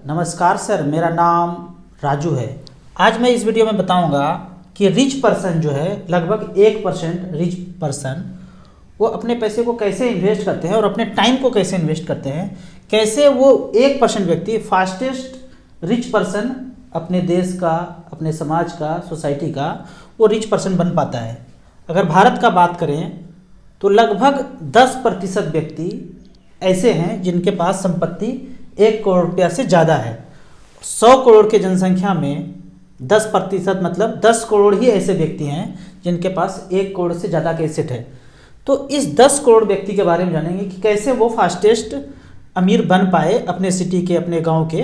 नमस्कार सर, मेरा नाम राजू है। आज मैं इस वीडियो में बताऊंगा कि रिच पर्सन जो है लगभग 1% रिच पर्सन वो अपने पैसे को कैसे इन्वेस्ट करते हैं और अपने टाइम को कैसे इन्वेस्ट करते हैं, कैसे वो 1% व्यक्ति फास्टेस्ट रिच पर्सन अपने देश का, अपने समाज का, सोसाइटी का वो रिच पर्सन बन पाता है। अगर भारत का बात करें तो लगभग 10% व्यक्ति ऐसे हैं जिनके पास संपत्ति 1 करोड़ रुपया से ज़्यादा है। 100 करोड़ के जनसंख्या में 10% मतलब 10 करोड़ ही ऐसे व्यक्ति हैं जिनके पास 1 करोड़ से ज़्यादा के एसेट है। तो इस 10 करोड़ व्यक्ति के बारे में जानेंगे कि कैसे वो फास्टेस्ट अमीर बन पाए अपने सिटी के, अपने गांव के।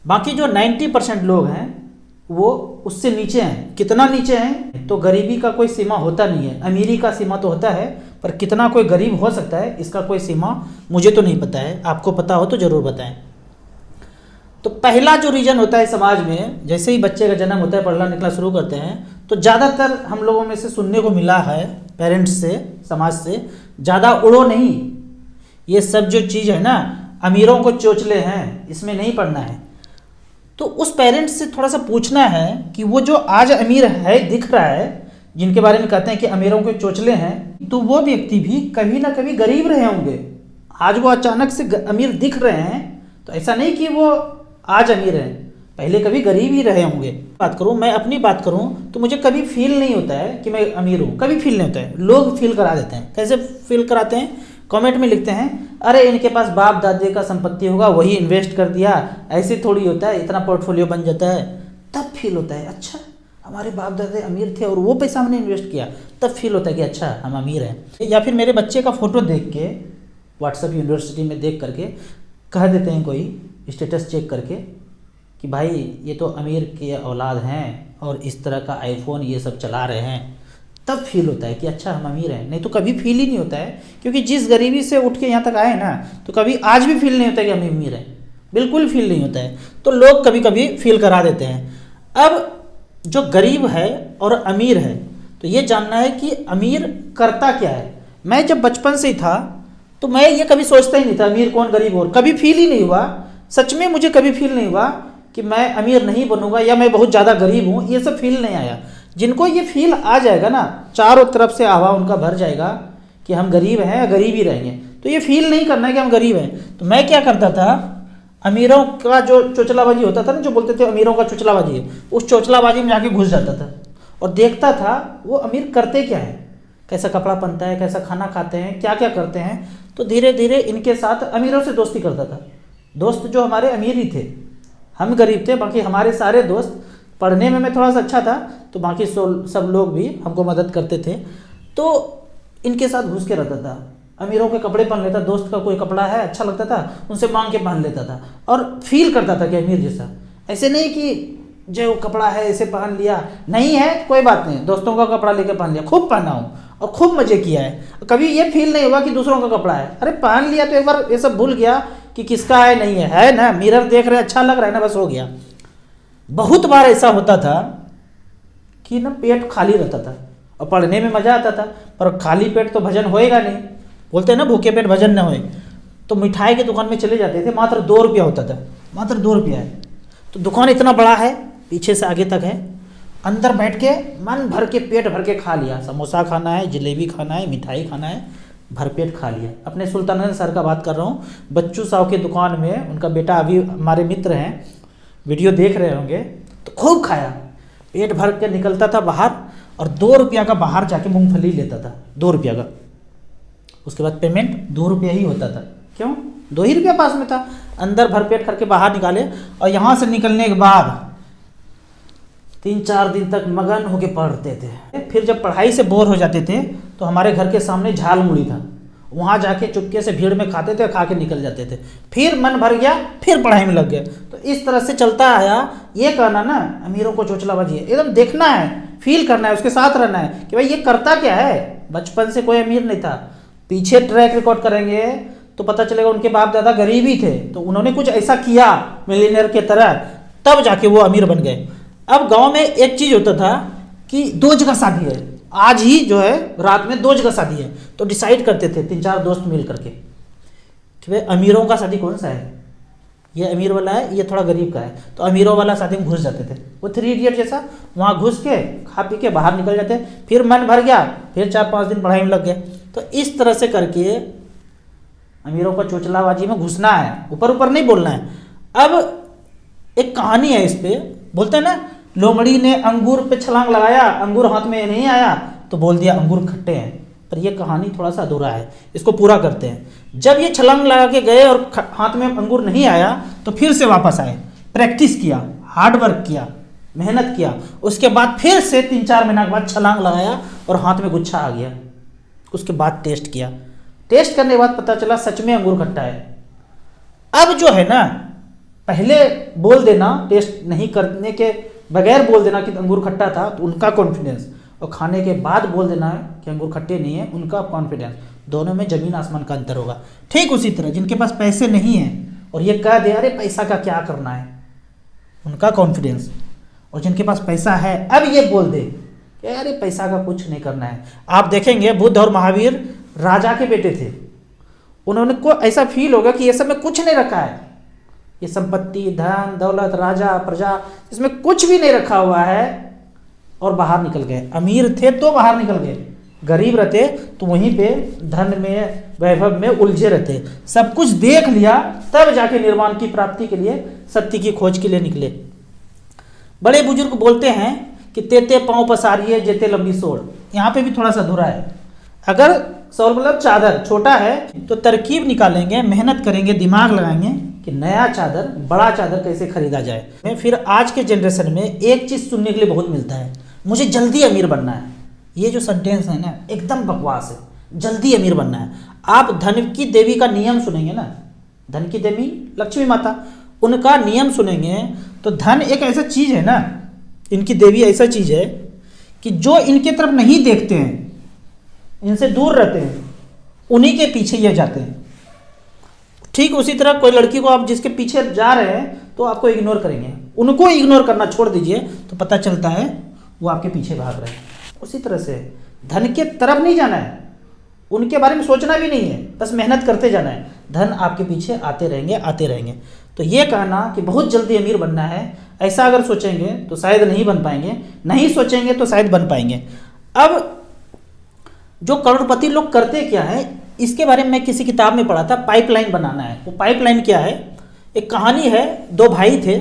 बाकी जो 90% लोग हैं वो उससे नीचे हैं। कितना नीचे हैं तो गरीबी का कोई सीमा होता नहीं है, अमीरी का सीमा तो होता है, पर कितना कोई गरीब हो सकता है इसका कोई सीमा मुझे तो नहीं पता है। आपको पता हो तो ज़रूर बताएं। तो पहला जो रीजन होता है समाज में, जैसे ही बच्चे का जन्म होता है, पढ़ना निकलना शुरू करते हैं, तो ज़्यादातर हम लोगों में से सुनने को मिला है पेरेंट्स से, समाज से, ज़्यादा उड़ो नहीं, ये सब जो चीज़ है ना अमीरों को चोचले हैं, इसमें नहीं पढ़ना है। तो उस पेरेंट्स से थोड़ा सा पूछना है कि वो जो आज अमीर है दिख रहा है, जिनके बारे में कहते हैं कि अमीरों के चोचले हैं, तो वो व्यक्ति भी कभी ना कभी गरीब रहे होंगे। आज वो अचानक से अमीर दिख रहे हैं तो ऐसा नहीं कि वो आज अमीर हैं, पहले कभी गरीब ही रहे होंगे। बात करूं, मैं अपनी बात करूं तो मुझे कभी फील नहीं होता है कि मैं अमीर हूं, कभी फील नहीं होता है। लोग फील करा देते हैं। कैसे फील कराते हैं? कमेंट में लिखते हैं, अरे इनके पास बाप दादे का संपत्ति होगा, वही इन्वेस्ट कर दिया, ऐसे थोड़ी होता है, इतना पोर्टफोलियो बन जाता है। तब फील होता है अच्छा हमारे बाप दादे अमीर थे और वो पैसा हमने इन्वेस्ट किया, तब फील होता है कि अच्छा हम अमीर हैं। या फिर मेरे बच्चे का फ़ोटो देख के व्हाट्सएप यूनिवर्सिटी में देख करके कह देते हैं कोई स्टेटस चेक करके कि भाई ये तो अमीर के औलाद हैं और इस तरह का आईफोन ये सब चला रहे हैं, तब फील होता है कि अच्छा हम अमीर हैं। नहीं तो कभी फील ही नहीं होता है, क्योंकि जिस गरीबी से उठ के यहाँ तक आए ना, तो कभी आज भी फील नहीं होता कि हम अमीर हैं, बिल्कुल फील नहीं होता है। तो लोग कभी कभी फील करा देते हैं। अब जो गरीब है और अमीर है, तो ये जानना है कि अमीर करता क्या है। मैं जब बचपन से ही था तो मैं ये कभी सोचता ही नहीं था अमीर कौन गरीब और, कभी फील ही नहीं हुआ। सच में मुझे कभी फील नहीं हुआ कि मैं अमीर नहीं बनूंगा या मैं बहुत ज़्यादा गरीब हूँ, ये सब फील नहीं आया। जिनको ये फील आ जाएगा ना, चारों तरफ से हवा उनका भर जाएगा कि हम गरीब हैं, गरीब ही रहेंगे, तो ये फील नहीं करना है कि हम गरीब हैं। तो मैं क्या करता था, अमीरों का जो चोचलाबाजी होता था ना, जो बोलते थे अमीरों का चोचलाबाजी है, उस चोचलाबाजी में जाके घुस जाता था और देखता था वो अमीर करते क्या है, कैसा कपड़ा पहनता है, कैसा खाना खाते हैं, क्या क्या करते हैं। तो धीरे धीरे इनके साथ अमीरों से दोस्ती करता था। दोस्त जो हमारे अमीर ही थे, हम गरीब थे, बाकी हमारे सारे दोस्त, पढ़ने में मैं थोड़ा सा अच्छा था तो बाकी सब लोग भी हमको मदद करते थे। तो इनके साथ घुस के रहता था, अमीरों के कपड़े पहन लेता, दोस्त का कोई कपड़ा है अच्छा लगता था उनसे मांग के पहन लेता था और फील करता था कि अमीर जैसा। ऐसे नहीं कि जो कपड़ा है ऐसे पहन लिया, नहीं है कोई बात नहीं, दोस्तों का कपड़ा लेके पहन लिया, खूब पहना हूँ और खूब मजे किया है। कभी ये फील नहीं हुआ कि दूसरों का कपड़ा है, अरे पहन लिया तो एक बार ये सब भूल गया कि किसका है, नहीं है ना, मिरर देख रहे अच्छा लग रहा है ना, बस हो गया। बहुत बार ऐसा होता था कि ना पेट खाली रहता था और पढ़ने में मज़ा आता था, पर खाली पेट तो भजन होएगा नहीं, बोलते हैं ना भूखे पेट भजन न होए। तो मिठाई की दुकान में चले जाते थे, मात्र 2 रुपया होता था, मात्र 2 रुपया है। तो दुकान इतना बड़ा है, पीछे से आगे तक है, अंदर बैठ के मन भर के पेट भर के खा लिया, समोसा खाना है, जलेबी खाना है, मिठाई खाना है, भरपेट खा लिया। अपने सुल्तानगंज सर का बात कर रहा हूँ, बच्चू साहब की दुकान में उनका बेटा अभी हमारे मित्र हैं, वीडियो देख रहे होंगे, तो खूब खाया, पेट भर के निकलता था बाहर और 2 रुपया का बाहर जाके मूंगफली लेता था, 2 रुपया का। उसके बाद पेमेंट 2 रुपया ही होता था, क्यों 2 ही रुपया पास में था। अंदर भरपेट करके बाहर निकाले और यहाँ से निकलने के बाद 3-4 दिन तक मगन होके पढ़ते थे। फिर जब पढ़ाई से बोर हो जाते थे तो हमारे घर के सामने झाल मुड़ी था, वहाँ जाके चुपके से भीड़ में खाते थे, खा के निकल जाते थे। फिर मन भर गया, फिर पढ़ाई में लग गए। तो इस तरह से चलता आया। ये कहना ना अमीरों को चोचलाबाजी है, एकदम देखना है, फील करना है, उसके साथ रहना है कि भाई ये करता क्या है। बचपन से कोई अमीर नहीं था, पीछे ट्रैक रिकॉर्ड करेंगे तो पता चलेगा उनके बाप दादा गरीब ही थे, तो उन्होंने कुछ ऐसा किया मिलीनियर के तरह, तब जाके वो अमीर बन गए। अब गाँव में एक चीज़ होता था कि 2 जगह शादी है, आज ही जो है रात में 2 जगह शादी है, तो डिसाइड करते थे 3-4 दोस्त मिल करके कि भाई अमीरों का शादी कौन सा है, ये अमीर वाला है, ये थोड़ा गरीब का है, तो अमीरों वाला शादी में घुस जाते थे। वो 3 इडियट जैसा वहाँ घुस के खा पी के बाहर निकल जाते, फिर मन भर गया, फिर 4-5 दिन पढ़ाई में लग गए। तो इस तरह से करके अमीरों का चोचलाबाजी में घुसना है, ऊपर ऊपर नहीं बोलना है। अब एक कहानी है इस पे, बोलते हैं ना, लोमड़ी ने अंगूर पे छलांग लगाया, अंगूर हाथ में नहीं आया तो बोल दिया अंगूर खट्टे हैं। पर ये कहानी थोड़ा सा अधूरा है, इसको पूरा करते हैं। जब ये छलांग लगा के गए और हाथ में अंगूर नहीं आया तो फिर से वापस आए, प्रैक्टिस किया, हार्ड वर्क किया, मेहनत किया। उसके बाद फिर से 3-4 महीना के बाद छलांग लगाया और हाथ में गुच्छा आ गया। उसके बाद टेस्ट किया, टेस्ट करने के बाद पता चला सच में अंगूर खट्टा है। अब जो है ना, पहले बोल देना, टेस्ट नहीं करने के बगैर बोल देना कि अंगूर खट्टा था, तो उनका कॉन्फिडेंस, और खाने के बाद बोल देना है कि अंगूर खट्टे नहीं है, उनका कॉन्फिडेंस, दोनों में जमीन आसमान का अंतर होगा। ठीक उसी तरह जिनके पास पैसे नहीं हैं और ये कह दे अरे पैसा का क्या करना है, उनका कॉन्फिडेंस, और जिनके पास पैसा है अब ये बोल दे कि अरे पैसा का कुछ नहीं करना है। आप देखेंगे बुद्ध और महावीर राजा के बेटे थे, उन्होंने को ऐसा फील होगा कि ये सब में कुछ नहीं रखा है, ये संपत्ति, धन दौलत, राजा प्रजा, इसमें कुछ भी नहीं रखा हुआ है, और बाहर निकल गए। अमीर थे तो बाहर निकल गए, गरीब रहते तो वहीं पे धन में, वैभव में उलझे रहते। सब कुछ देख लिया तब जाके निर्वाण की प्राप्ति के लिए, सत्य की खोज के लिए निकले। बड़े बुजुर्ग बोलते हैं कि तेते पांव पसारिए जेते लंबी सोड़। यहाँ पे भी थोड़ा सा अधूरा है। अगर सोल मतलब चादर छोटा है तो तरकीब निकालेंगे, मेहनत करेंगे, दिमाग लगाएंगे कि नया चादर, बड़ा चादर कैसे खरीदा जाए। फिर आज के जनरेशन में एक चीज़ सुनने के लिए बहुत मिलता है, मुझे जल्दी अमीर बनना है। ये जो सेंटेंस है ना, एकदम बकवास है। जल्दी अमीर बनना है। आप धन की देवी का नियम सुनेंगे ना, धन की देवी लक्ष्मी माता, उनका नियम सुनेंगे तो धन एक ऐसा चीज़ है ना, इनकी देवी ऐसा चीज़ है कि जो इनके तरफ नहीं देखते हैं, इनसे दूर रहते हैं, उन्हीं के पीछे ये जाते हैं। ठीक उसी तरह कोई लड़की को आप जिसके पीछे जा रहे हैं तो आपको इग्नोर करेंगे, उनको इग्नोर करना छोड़ दीजिए तो पता चलता है वो आपके पीछे भाग रहे हैं। उसी तरह से धन के तरफ नहीं जाना है, उनके बारे में सोचना भी नहीं है, बस मेहनत करते जाना है। धन आपके पीछे आते रहेंगे, आते रहेंगे। तो ये कहना कि बहुत जल्दी अमीर बनना है, ऐसा अगर सोचेंगे तो शायद नहीं बन पाएंगे, नहीं सोचेंगे तो शायद बन पाएंगे। अब जो करोड़पति लोग करते क्या है, इसके बारे में मैं किसी किताब में पढ़ा था, पाइपलाइन बनाना है। वो पाइपलाइन क्या है, एक कहानी है, 2 भाई थे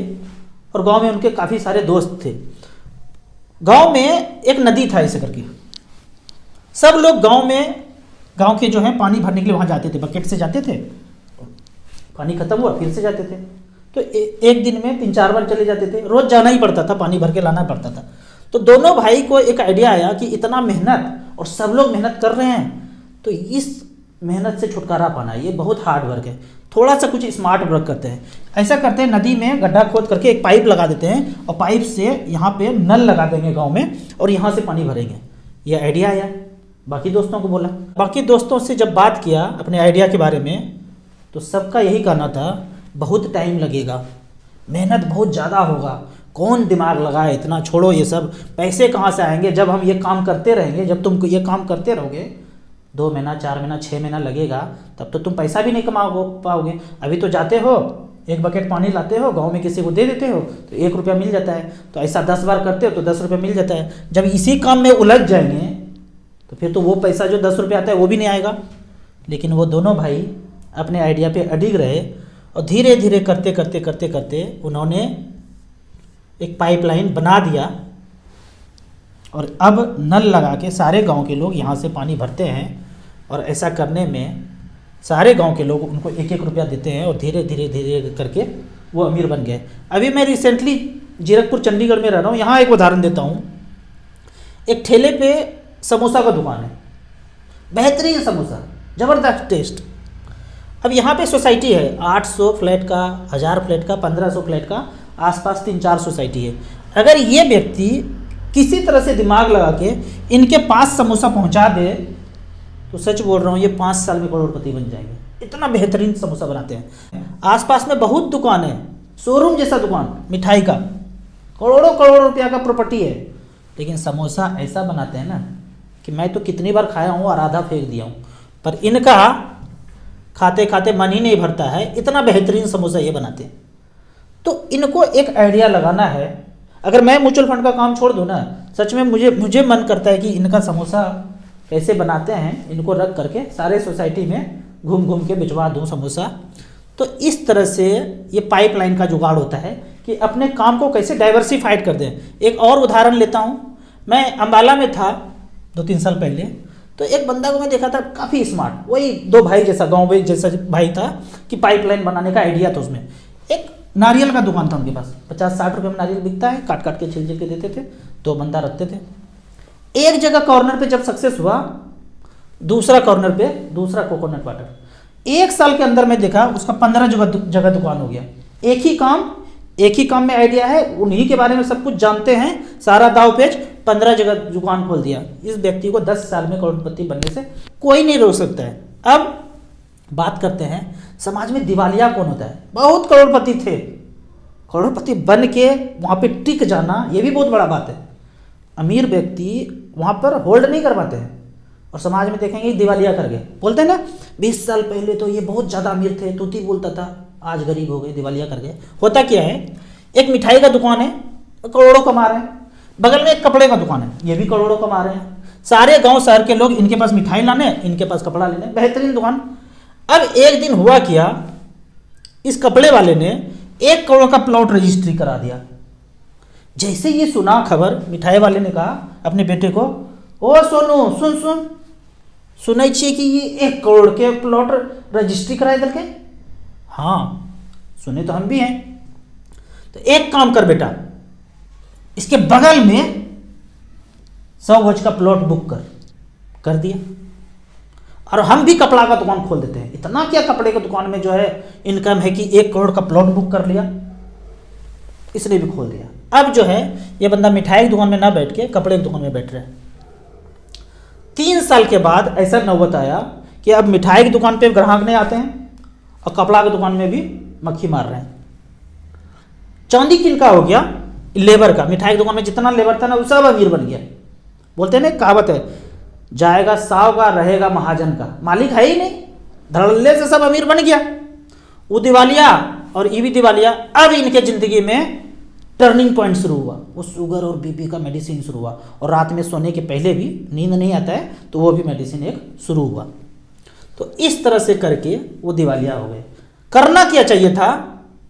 और गांव में उनके काफ़ी सारे दोस्त थे। गांव में एक नदी था ऐसे करके, सब लोग गांव के जो है पानी भरने के लिए वहाँ जाते थे, बकेट से जाते थे, पानी खत्म हुआ फिर से जाते थे। तो एक दिन में 3-4 बार चले जाते थे, रोज़ जाना ही पड़ता था, पानी भर के लाना पड़ता था। तो दोनों भाई को एक आइडिया आया कि इतना मेहनत और सब लोग मेहनत कर रहे हैं, तो इस मेहनत से छुटकारा पाना है, ये बहुत हार्ड वर्क है, थोड़ा सा कुछ स्मार्ट वर्क करते हैं। ऐसा करते हैं, नदी में गड्ढा खोद करके एक पाइप लगा देते हैं और पाइप से यहाँ पे नल लगा देंगे गांव में और यहाँ से पानी भरेंगे। ये आइडिया आया, बाकी दोस्तों को बोला। बाकी दोस्तों से जब बात किया अपने आइडिया के बारे में तो सबका यही कहना था बहुत टाइम लगेगा, मेहनत बहुत ज़्यादा होगा, कौन दिमाग लगाए इतना, छोड़ो ये सब, पैसे कहाँ से आएंगे जब हम ये काम करते रहेंगे, जब तुम ये काम करते रहोगे 2 महीना 4 महीना 6 महीना लगेगा, तब तो तुम पैसा भी नहीं कमा पाओगे। अभी तो जाते हो, एक बकेट पानी लाते हो, गांव में किसी को दे देते हो तो 1 रुपया मिल जाता है, तो ऐसा 10 बार करते हो तो 10 रुपया मिल जाता है। जब इसी काम में उलझ जाएंगे तो फिर तो वो पैसा जो 10 रुपया आता है वो भी नहीं आएगा। लेकिन वो दोनों भाई अपने आइडिया पे अडिग रहे और धीरे धीरे करते करते करते करते उन्होंने एक पाइपलाइन बना दिया और अब नल लगा के सारे गांव के लोग यहाँ से पानी भरते हैं। और ऐसा करने में सारे गांव के लोग उनको 1-1 रुपया देते हैं और धीरे धीरे धीरे करके वो अमीर बन गए। अभी मैं रिसेंटली जीरकपुर चंडीगढ़ में रह रहा हूँ, यहाँ एक उदाहरण देता हूँ। एक ठेले पे समोसा का दुकान है, बेहतरीन समोसा, ज़बरदस्त टेस्ट। अब यहाँ पे सोसाइटी है, 800 फ्लैट का, 1000 फ्लैट का, 1500 फ्लैट का, आसपास 3-4 सोसाइटी है। अगर ये व्यक्ति किसी तरह से दिमाग लगा के इनके पास समोसा पहुँचा दे तो सच बोल रहा हूँ ये 5 साल में करोड़पति बन जाएंगे। इतना बेहतरीन समोसा बनाते हैं। आसपास में बहुत दुकान है, शोरूम जैसा दुकान मिठाई का, करोड़ों रुपया का प्रॉपर्टी है, लेकिन समोसा ऐसा बनाते हैं ना कि मैं तो कितनी बार खाया हूँ और आधा फेंक दिया हूँ, पर इनका खाते खाते मन ही नहीं भरता है, इतना बेहतरीन समोसा ये बनाते हैं। तो इनको एक आइडिया लगाना है। अगर मैं म्यूचुअल फंड का काम छोड़ दूँ ना, सच में मुझे मन करता है कि इनका समोसा कैसे बनाते हैं, इनको रख करके सारे सोसाइटी में घूम घूम के बिचवा दूँ समोसा। तो इस तरह से ये पाइपलाइन का जुगाड़ होता है कि अपने काम को कैसे डाइवर्सिफाइड कर दें। एक और उदाहरण लेता हूँ। मैं अम्बाला में था 2-3 साल पहले, तो एक बंदा को मैं देखा था काफ़ी स्मार्ट, वही 2 भाई जैसा, गाँव भाई जैसा भाई था कि पाइपलाइन बनाने का आइडिया था उसमें। एक नारियल का दुकान था उनके पास, 50-60 रुपये में नारियल बिकता है, काट काट के छिल छिल के देते थे, 2 बंदा रखते थे। एक जगह कॉर्नर पे जब सक्सेस हुआ, दूसरा कॉर्नर पे दूसरा कोकोनट वाटर, 1 साल के अंदर मैं देखा उसका 15 जगह दुकान हो गया। एक ही काम में आइडिया है, उन्हीं के बारे में सब कुछ जानते हैं, सारा दाव पेच, 15 जगह दुकान खोल दिया। इस व्यक्ति को 10 साल में करोड़पति बनने से कोई नहीं रोक सकता है। अब बात करते हैं समाज में दिवालिया कौन होता है। बहुत करोड़पति थे, करोड़पति बन के वहाँ पे टिक जाना ये भी बहुत बड़ा बात है। अमीर व्यक्ति वहाँ पर होल्ड नहीं कर पाते हैं और समाज में देखेंगे दिवालिया कर गए। बोलते हैं ना 20 साल पहले तो ये बहुत ज़्यादा अमीर थे, तूती बोलता था, आज गरीब हो गए, दिवालिया कर गए। होता क्या है, एक मिठाई का दुकान है, करोड़ों कमा रहे हैं, बगल में एक कपड़े का दुकान है, ये भी करोड़ों कमा रहे हैं, सारे गांव शहर के लोग इनके पास मिठाई लाने, इनके पास कपड़ा लेने, बेहतरीन दुकान। अब एक दिन हुआ क्या, इस कपड़े वाले ने 1 करोड़ का प्लॉट रजिस्ट्री करा दिया। जैसे ये सुना खबर, मिठाई वाले ने कहा अपने बेटे को, ओ सोनू सुन सुनै छिए कि ये 1 करोड़ के प्लॉट रजिस्ट्री कराए दल के। हाँ सुने तो हम भी हैं। तो एक काम कर बेटा, इसके बगल में 100 गज का प्लॉट बुक कर दिया, और हम भी कपड़ा का दुकान खोल देते हैं। इतना क्या कपड़े की दुकान में जो है इनकम है कि 1 करोड़ का प्लॉट बुक कर लिया, इसने भी खोल दिया। अब जो है ये बंदा मिठाई की दुकान में ना बैठ के कपड़े की दुकान में बैठ रहा है। 3 साल के बाद ऐसा नौबत आया कि अब मिठाई की दुकान पे ग्राहक नहीं आते हैं और कपड़ा की दुकान में भी मक्खी मार रहे हैं। चांदी किनका हो गया, लेबर का। मिठाई की दुकान में जितना लेबर था ना वो सब अमीर बन गया। बोलते हैं ना कहावत है, जाएगा 100 का रहेगा महाजन का, मालिक है ही नहीं, धड़ल्ले से सब अमीर बन गया। वो दिवालिया और ये भी दिवालिया। अब इनके जिंदगी में टर्निंग पॉइंट शुरू हुआ, वो शुगर और बीपी का मेडिसिन शुरू हुआ, और रात में सोने के पहले भी नींद नहीं आता है तो वो भी मेडिसिन एक शुरू हुआ। तो इस तरह से करके वो दिवालिया हो गए। करना क्या चाहिए था,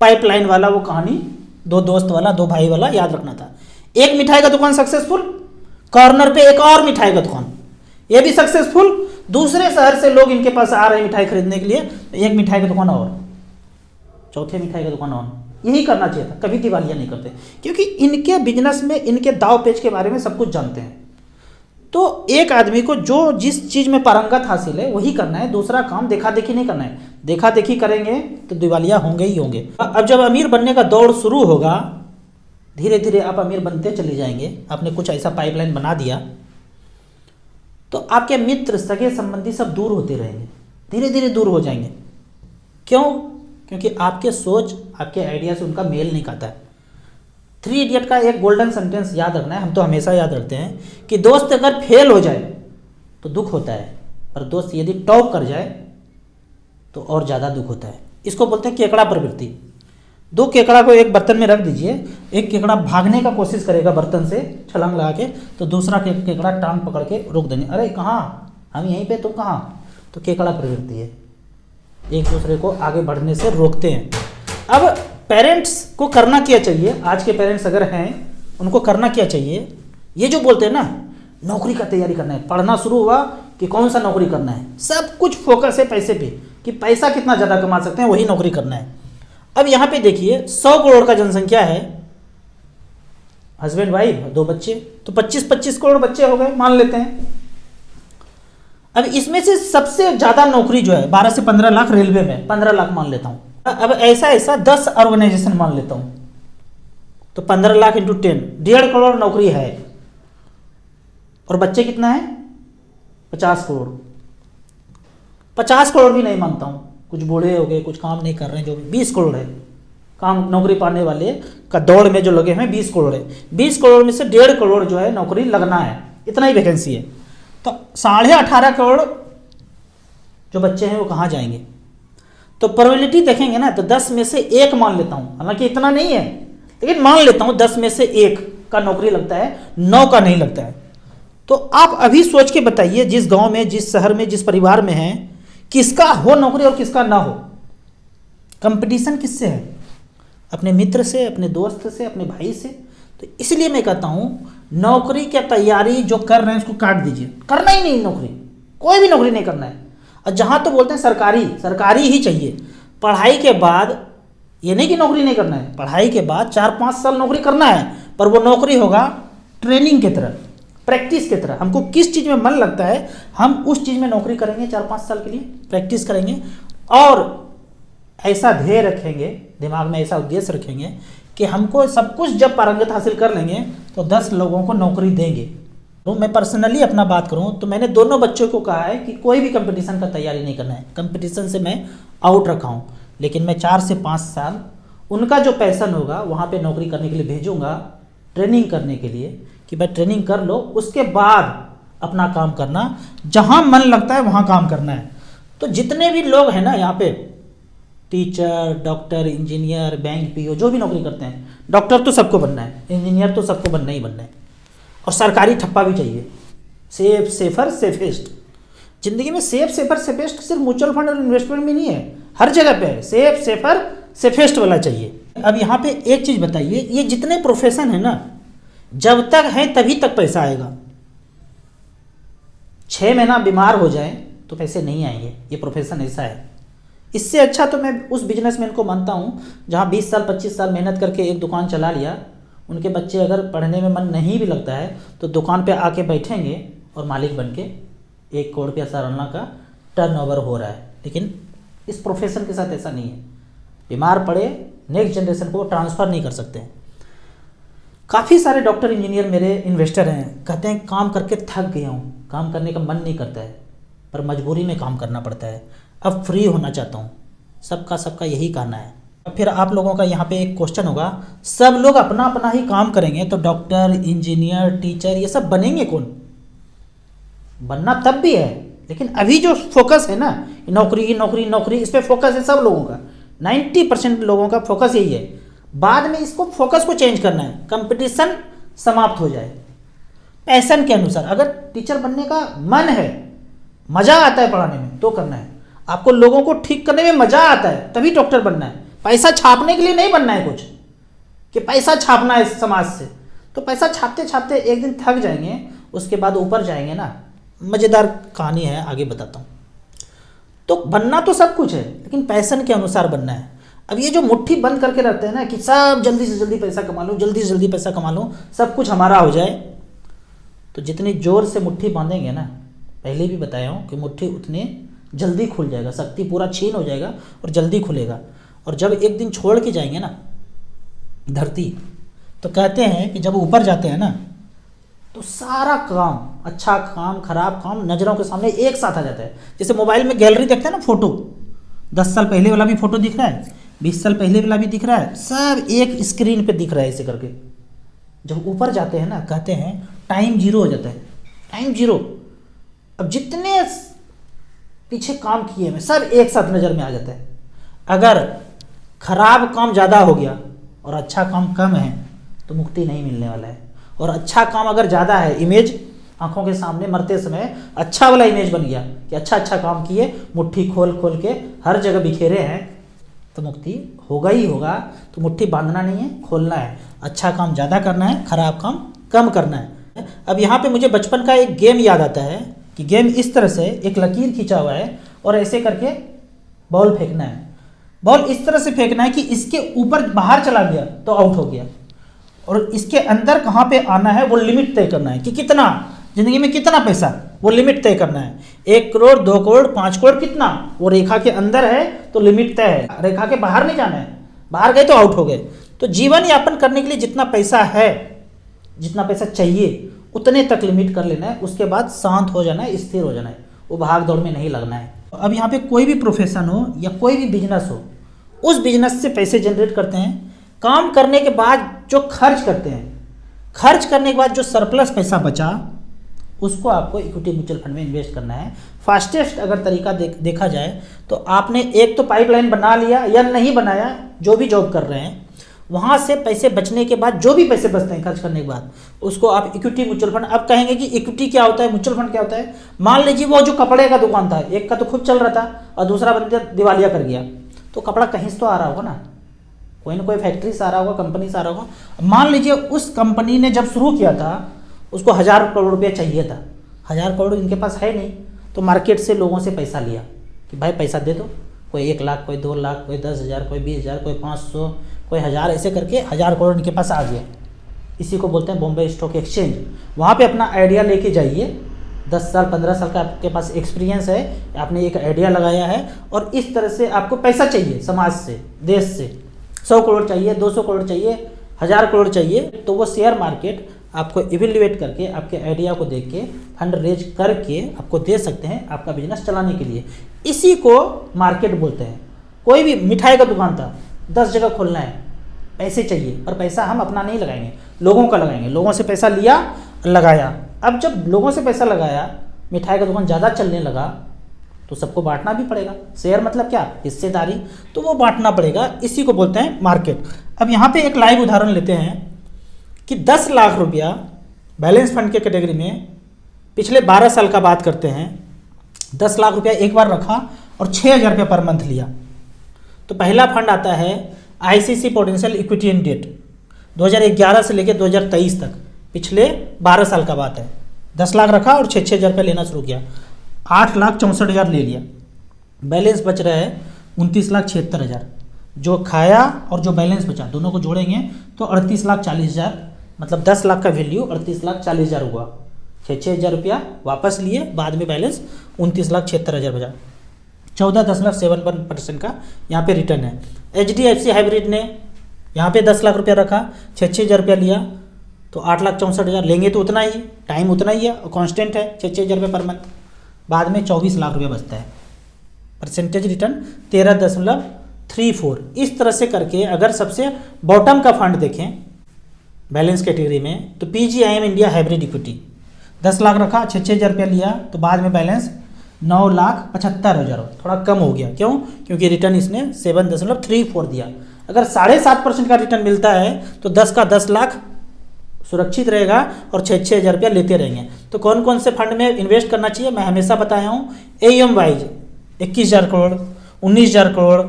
पाइपलाइन वाला वो कहानी, 2 दोस्त वाला, 2 भाई वाला याद रखना था। एक मिठाई का दुकान सक्सेसफुल, कॉर्नर पे एक और मिठाई का दुकान, ये भी सक्सेसफुल। दूसरे शहर से लोग इनके पास आ रहे हैं मिठाई खरीदने के लिए, तो एक मिठाई का दुकान और, चौथे मिठाई का दुकान और। यही करना चाहिए था, कभी दिवालिया नहीं करते, क्योंकि इनके बिजनेस में इनके दाव पेच के बारे में सब कुछ जानते हैं। तो एक आदमी को जो जिस चीज़ में पारंगत हासिल है वही करना है, दूसरा काम देखा देखी नहीं करना है। देखा देखी करेंगे तो दिवालिया होंगे ही होंगे। अब जब अमीर बनने का दौड़ शुरू होगा, धीरे धीरे आप अमीर बनते चले जाएंगे। आपने कुछ ऐसा पाइपलाइन बना दिया तो आपके मित्र, सगे संबंधी सब दूर होते रहेंगे, धीरे धीरे दूर हो जाएंगे। क्यों? क्योंकि आपके सोच, आपके आइडिया से उनका मेल नहीं खाता है। 3 इडियट का एक गोल्डन सेंटेंस याद रखना है, हम तो हमेशा याद रखते हैं कि दोस्त अगर फेल हो जाए तो दुख होता है, पर दोस्त यदि टॉप कर जाए तो और ज़्यादा दुख होता है। इसको बोलते हैं केकड़ा प्रवृत्ति। 2 केकड़ा को एक बर्तन में रख दीजिए, एक केकड़ा भागने का कोशिश करेगा बर्तन से छलांग लगा के, तो दूसरा केकड़ा टांग पकड़ के रोक देंगे, अरे कहाँ, हम यहीं पे, तुम कहाँ। तो केकड़ा प्रवृत्ति है, एक दूसरे को आगे बढ़ने से रोकते हैं। अब पेरेंट्स को करना क्या चाहिए, आज के पेरेंट्स अगर हैं उनको करना क्या चाहिए, ये जो बोलते हैं ना नौकरी का तैयारी करना है, पढ़ना शुरू हुआ कि कौन सा नौकरी करना है, सब कुछ फोकस है पैसे पे कि पैसा कितना ज़्यादा कमा सकते हैं, वही नौकरी करना है। अब यहाँ पे देखिए 100 करोड़ का जनसंख्या है, हस्बैंड वाइफ 2 बच्चे, तो 25-25 करोड़ बच्चे हो गए मान लेते हैं। अब इसमें से सबसे ज़्यादा नौकरी जो है 12 से 15 लाख रेलवे में, 15 लाख मान लेता हूँ। अब ऐसा 10 ऑर्गेनाइजेशन मान लेता हूँ, तो 15 लाख इंटू 10, 1.5 करोड़ नौकरी है। और बच्चे कितना है, 50 करोड़। 50 करोड़ भी नहीं मानता हूँ, कुछ बूढ़े हो गए, कुछ काम नहीं कर रहे हैं, जो भी 20 करोड़ है काम नौकरी पाने वाले का दौड़ में जो लगे हैं 20 करोड़ है। 20 करोड़ में से 1.5 करोड़ जो है नौकरी लगना है, इतना ही वैकेंसी है। तो 18.5 करोड़ जो बच्चे हैं वो कहाँ जाएंगे। तो प्रोबेबिलिटी देखेंगे ना तो 10 में से 1 मान लेता हूँ, हालांकि इतना नहीं है लेकिन मान लेता हूँ 10 में से 1 का नौकरी लगता है, 9 का नहीं लगता है। तो आप अभी सोच के बताइए, जिस गांव में, जिस शहर में, जिस परिवार में है, किसका हो नौकरी और किसका ना हो। कंपटीशन किससे है? अपने मित्र से, अपने दोस्त से, अपने भाई से। तो इसलिए मैं कहता हूँ नौकरी की तैयारी जो कर रहे हैं उसको काट दीजिए, करना ही नहीं नौकरी, कोई भी नौकरी नहीं करना है। और जहाँ तो बोलते हैं सरकारी ही चाहिए। पढ़ाई के बाद ये नहीं कि नौकरी नहीं करना है, पढ़ाई के बाद 4-5 साल नौकरी करना है, पर वो नौकरी होगा ट्रेनिंग की तरह, प्रैक्टिस की तरह। हमको किस चीज़ में मन लगता है हम उस चीज़ में नौकरी करेंगे, 4-5 साल के लिए प्रैक्टिस करेंगे और ऐसा ध्येय रखेंगे, दिमाग में ऐसा उद्देश्य रखेंगे कि हमको सब कुछ जब पारंगत हासिल कर लेंगे तो 10 लोगों को नौकरी देंगे। तो मैं पर्सनली अपना बात करूं तो मैंने दोनों बच्चों को कहा है कि कोई भी कंपटीशन का तैयारी नहीं करना है, कंपटीशन से मैं आउट रखा हूं, लेकिन मैं 4 से 5 साल उनका जो पैशन होगा वहाँ पे नौकरी करने के लिए भेजूंगा, ट्रेनिंग करने के लिए, कि भाई ट्रेनिंग कर लो, उसके बाद अपना काम करना, जहाँ मन लगता है वहाँ काम करना है। तो जितने भी लोग हैं ना यहाँ पे, teacher, doctor, engineer, bank PO, जो भी नौकरी करते हैं, डॉक्टर तो सबको बनना है, इंजीनियर तो सबको बनना ही बनना है, और सरकारी ठप्पा भी चाहिए। Safe, safer, safest. जिंदगी में सेफ, सेफर, सेफेस्ट सिर्फ म्यूचुअल फंड और इन्वेस्टमेंट में नहीं है, हर जगह पे है सेफ, सेफर, सेफेस्ट वाला चाहिए। अब यहाँ पे एक चीज़ बताइए, ये जितने प्रोफेशन है ना, जब तक है तभी तक पैसा आएगा। 6 महीना बीमार हो जाए तो पैसे नहीं आएंगे, ये प्रोफेशन ऐसा है। इससे अच्छा तो मैं उस बिजनेसमैन को मानता हूँ जहाँ 20 साल 25 साल मेहनत करके एक दुकान चला लिया, उनके बच्चे अगर पढ़ने में मन नहीं भी लगता है तो दुकान पे आके बैठेंगे और मालिक बन के 1 करोड़ रुपया सालाना का टर्नओवर हो रहा है। लेकिन इस प्रोफेशन के साथ ऐसा नहीं है, बीमार पड़े नेक्स्ट जनरेशन को ट्रांसफ़र नहीं कर सकते हैं। काफ़ी सारे डॉक्टर, इंजीनियर मेरे इन्वेस्टर हैं, कहते हैं काम करके थक गया हूँ, काम करने का मन नहीं करता है, पर मजबूरी में काम करना पड़ता है, अब फ्री होना चाहता हूँ। सबका यही कहना है। फिर आप लोगों का यहाँ पे एक क्वेश्चन होगा, सब लोग अपना अपना ही काम करेंगे तो डॉक्टर, इंजीनियर, टीचर ये सब बनेंगे कौन? बनना तब भी है, लेकिन अभी जो फोकस है ना, नौकरी नौकरी नौकरी, इस पर फोकस है सब लोगों का, 90% लोगों का फोकस यही है। बाद में इसको फोकस को चेंज करना है, कंपटीशन समाप्त हो जाए, पैशन के अनुसार। अगर टीचर बनने का मन है, मज़ा आता है पढ़ाने में, तो करना है। आपको लोगों को ठीक करने में मज़ा आता है तभी डॉक्टर बनना है, पैसा छापने के लिए नहीं बनना है कुछ कि पैसा छापना है समाज से। तो पैसा छापते छापते एक दिन थक जाएंगे, उसके बाद ऊपर जाएंगे ना। मज़ेदार कहानी है, आगे बताता हूँ। तो बनना तो सब कुछ है, लेकिन पैशन के अनुसार बनना है। अब ये जो मुट्ठी बंद करके रहते हैं ना कि सब जल्दी से जल्दी पैसा कमा लो, जल्दी से जल्दी पैसा कमा लो, सब कुछ हमारा हो जाए, तो जितनी जोर से मुट्ठी बांधेंगे ना, पहले भी बताया हूँ कि मुट्ठी उतने जल्दी खुल जाएगा, शक्ति पूरा छीन हो जाएगा और जल्दी खुलेगा। और जब एक दिन छोड़ के जाएंगे ना धरती, तो कहते हैं कि जब ऊपर जाते हैं ना तो सारा काम, अच्छा काम, खराब काम नज़रों के सामने एक साथ आ जाता है। जैसे मोबाइल में गैलरी देखते हैं ना, फोटो 10 साल पहले वाला भी फोटो दिख रहा है, 20 साल पहले वाला भी दिख रहा है, सब एक स्क्रीन पे दिख रहा है ऐसे करके। जब ऊपर जाते हैं ना, कहते हैं टाइम जीरो हो जाता है, टाइम जीरो। अब जितने पीछे काम किए हैं सब एक साथ नज़र में आ जाता है। अगर खराब काम ज़्यादा हो गया और अच्छा काम कम है तो मुक्ति नहीं मिलने वाला है। और अच्छा काम अगर ज़्यादा है, इमेज आंखों के सामने मरते समय अच्छा वाला इमेज बन गया कि अच्छा अच्छा काम किए, मुट्ठी खोल खोल के हर जगह बिखेरे हैं, तो मुक्ति होगा ही होगा। तो मुट्ठी बांधना नहीं है, खोलना है। अच्छा काम ज़्यादा करना है, खराब काम कम करना है। अब यहाँ पे मुझे बचपन का एक गेम याद आता है कि गेम इस तरह से एक लकीर खींचा हुआ है और ऐसे करके बॉल फेंकना है। बॉल इस तरह से फेंकना है कि इसके ऊपर बाहर चला गया तो आउट हो गया, और इसके अंदर कहाँ पे आना है वो लिमिट तय करना है कि कितना, जिंदगी में कितना पैसा, वो लिमिट तय करना है। 1 करोड़, 2 करोड़, 5 करोड़, कितना, वो रेखा के अंदर है तो लिमिट तय है, रेखा के बाहर नहीं जाना है, बाहर गए तो आउट हो गए। तो जीवन यापन करने के लिए जितना पैसा है, जितना पैसा चाहिए, उतने तक लिमिट कर लेना है। उसके बाद शांत हो जाना है, स्थिर हो जाना है, वो भाग दौड़ में नहीं लगना है। अब यहाँ पे कोई भी प्रोफेशन हो या कोई भी बिजनेस हो, उस बिजनेस से पैसे जनरेट करते हैं। काम करने के बाद जो खर्च करते हैं, खर्च करने के बाद जो सरप्लस पैसा बचा, उसको आपको इक्विटी म्यूचुअल फंड में इन्वेस्ट करना है। फास्टेस्ट अगर तरीका देखा जाए तो आपने एक तो पाइपलाइन बना लिया या नहीं बनाया, जो भी जॉब कर रहे हैं वहाँ से पैसे बचने के बाद, जो भी पैसे बचते हैं खर्च करने के बाद, उसको आप इक्विटी म्यूचुअल फंड। अब कहेंगे कि इक्विटी क्या होता है, म्यूचुअल फंड क्या होता है। मान लीजिए वो जो कपड़े का दुकान था, एक का तो खूब चल रहा था और दूसरा बंदा दिवालिया कर गया, तो कपड़ा कहीं से तो आ रहा होगा ना, कोई ना कोई फैक्ट्री से आ रहा होगा, कंपनी से आ रहा होगा। मान लीजिए उस कंपनी ने जब शुरू किया था उसको 1000 करोड़ रुपया चाहिए था, 1000 करोड़ इनके पास है नहीं, तो मार्केट से लोगों से पैसा लिया कि भाई पैसा दे दो, कोई 1 लाख, कोई 2 लाख, कोई 10,000, कोई 20,000, कोई 500, कोई 1000, ऐसे करके 1000 करोड़ इनके पास आ गया। इसी को बोलते हैं बॉम्बे स्टॉक एक्सचेंज। वहाँ पे अपना आइडिया लेके जाइए, 10 साल 15 साल का आपके पास एक्सपीरियंस है, आपने एक आइडिया लगाया है और इस तरह से आपको पैसा चाहिए समाज से, देश से, 100 करोड़ चाहिए, 200 करोड़ चाहिए, 1000 करोड़ चाहिए, तो वो शेयर मार्केट आपको इवेल्युएट करके, आपके आइडिया को देख के फंड रेज करके आपको दे सकते हैं आपका बिजनेस चलाने के लिए। इसी को मार्केट बोलते हैं। कोई भी मिठाई का दुकान था, 10 जगह खोलना है, पैसे चाहिए, पर पैसा हम अपना नहीं लगाएंगे, लोगों का लगाएंगे। लोगों से पैसा लिया, लगाया। अब जब लोगों से पैसा लगाया, मिठाई का दुकान ज़्यादा चलने लगा, तो सबको बांटना भी पड़ेगा। शेयर मतलब क्या, हिस्सेदारी, तो वो बांटना पड़ेगा। इसी को बोलते हैं मार्केट। अब यहाँ पे एक लाइव उदाहरण लेते हैं कि 10 लाख रुपया बैलेंस फंड के कैटेगरी में पिछले 12 साल का बात करते हैं, 10 लाख रुपया एक बार रखा और 6,000 रुपया पर मंथ लिया। तो पहला फंड आता है ICC potential equity and debt, 2011 से लेकर 2023 तक, पिछले 12 साल का बात है। 10 लाख रखा और 6,000 रुपया लेना शुरू किया, 8,64,000 ले लिया। बैलेंस बच रहा है 29,76,000। जो खाया और जो बैलेंस बचा दोनों को जोड़ेंगे तो 38,40,000, मतलब 10 लाख का वैल्यू 38,40,000 हुआ। 6,000 रुपया वापस लिए, बाद में बैलेंस 29,76,000 बचा। 14.71% का यहाँ पे रिटर्न है। HDFC हाइब्रिड ने यहाँ पे 10 लाख रुपया रखा, 6,000 रुपया लिया, तो 8,64,000 लेंगे तो उतना ही, टाइम उतना ही है और कांस्टेंट है 6,000 रुपये पर मंथ। बाद में 24 लाख रुपया बचता है। Percentage return 13.34। इस तरह से करके अगर सबसे बॉटम का फंड देखें बैलेंस कैटेगरी में, तो PGIM India hybrid equity 10 lakh रखा, 6,000 रुपया लिया, तो बाद में बैलेंस 9,75,000, थोड़ा कम हो गया। क्यों? क्योंकि रिटर्न इसने 7.34 दिया। अगर 7.5% का रिटर्न मिलता है तो 10 का 10 लाख सुरक्षित रहेगा और 6,000 रुपया लेते रहेंगे। तो कौन कौन से फंड में इन्वेस्ट करना चाहिए, मैं हमेशा बताया हूँ। AUM वाइज 21,000 करोड़, 19,000 करोड़,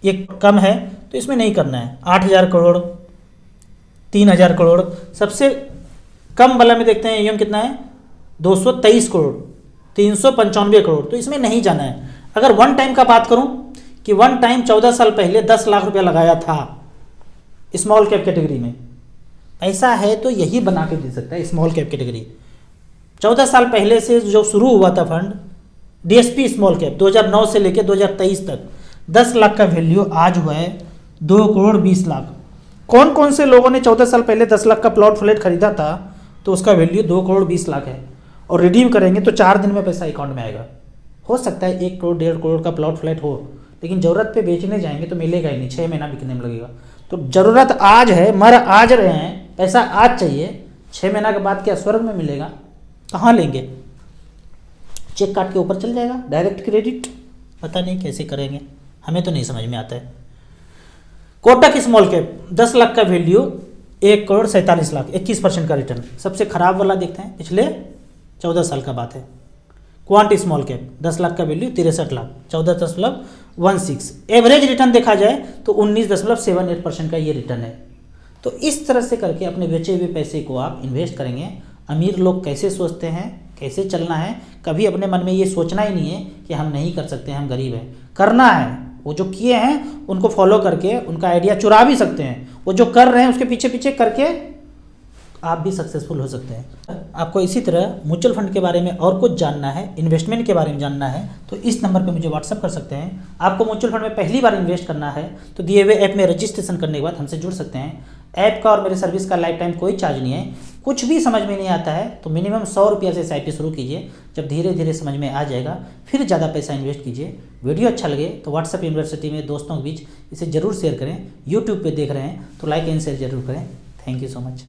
ये कम है तो इसमें नहीं करना है। 8,000 करोड़, 3,000 करोड़, सबसे कम वाला में देखते हैं AUM कितना है, 223 करोड़, 395 करोड़, तो इसमें नहीं जाना है। अगर वन टाइम का बात करूं कि वन टाइम 14 साल पहले 10 लाख रुपया लगाया था स्मॉल कैप कैटेगरी में, ऐसा है तो यही बना के दे सकता है स्मॉल कैप कैटेगरी। 14 साल पहले से जो शुरू हुआ था फंड DSP स्मॉल कैप 2009 से लेकर 2023 तक 10 लाख का वैल्यू आज हुआ है 2 करोड़ 20 लाख। कौन कौन से लोगों ने 14 साल पहले 10 लाख का प्लॉट फ्लैट खरीदा था तो उसका वैल्यू 2 करोड़ 20 लाख है, और रिडीम करेंगे तो 4 दिन में पैसा अकाउंट में आएगा। हो सकता है 1 करोड़ 1.5 करोड़ का प्लॉट फ्लैट हो, लेकिन ज़रूरत पे बेचने जाएंगे तो मिलेगा ही नहीं, 6 महीना बिकने में लगेगा। तो ज़रूरत आज है, मर आज रहे हैं, पैसा आज चाहिए, 6 महीना के बाद क्या स्वर्ग में मिलेगा? कहाँ लेंगे? चेक काट के ऊपर चल जाएगा, डायरेक्ट क्रेडिट, पता नहीं कैसे करेंगे, हमें तो नहीं समझ में आता है। कोटक स्मॉल कैप 10 लाख का वैल्यू 1 करोड़ 47 लाख, 21% का रिटर्न। सबसे खराब वाला देखते हैं, पिछले 14 साल का बात है। क्वांट स्मॉल कैप 10 लाख का वैल्यू 63 लाख, 14.16। एवरेज रिटर्न देखा जाए तो 19.78% का ये रिटर्न है। तो इस तरह से करके अपने बचे हुए पैसे को आप इन्वेस्ट करेंगे। अमीर लोग कैसे सोचते हैं, कैसे चलना है, कभी अपने मन में ये सोचना ही नहीं है कि हम नहीं कर सकते, हम गरीब हैं। करना है, वो जो किए हैं उनको फॉलो करके उनका आइडिया चुरा भी सकते हैं। वो जो कर रहे हैं उसके पीछे पीछे करके आप भी सक्सेसफुल हो सकते हैं। आपको इसी तरह म्यूचुअल फंड के बारे में और कुछ जानना है, इन्वेस्टमेंट के बारे में जानना है, तो इस नंबर पे मुझे व्हाट्सअप कर सकते हैं। आपको म्यूचुअल फंड में पहली बार इन्वेस्ट करना है तो दिए हुए ऐप में रजिस्ट्रेशन करने के बाद हमसे जुड़ सकते हैं। ऐप का और मेरे सर्विस का लाइफ टाइम कोई चार्ज नहीं है। कुछ भी समझ में नहीं आता है तो मिनिमम 100 रुपया से SIP शुरू कीजिए। जब धीरे धीरे समझ में आ जाएगा फिर ज़्यादा पैसा इन्वेस्ट कीजिए। वीडियो अच्छा लगे तो व्हाट्सएप यूनिवर्सिटी में दोस्तों के बीच इसे ज़रूर शेयर करें। यूट्यूब पे देख रहे हैं तो लाइक एंड शेयर जरूर करें। Thank you so much.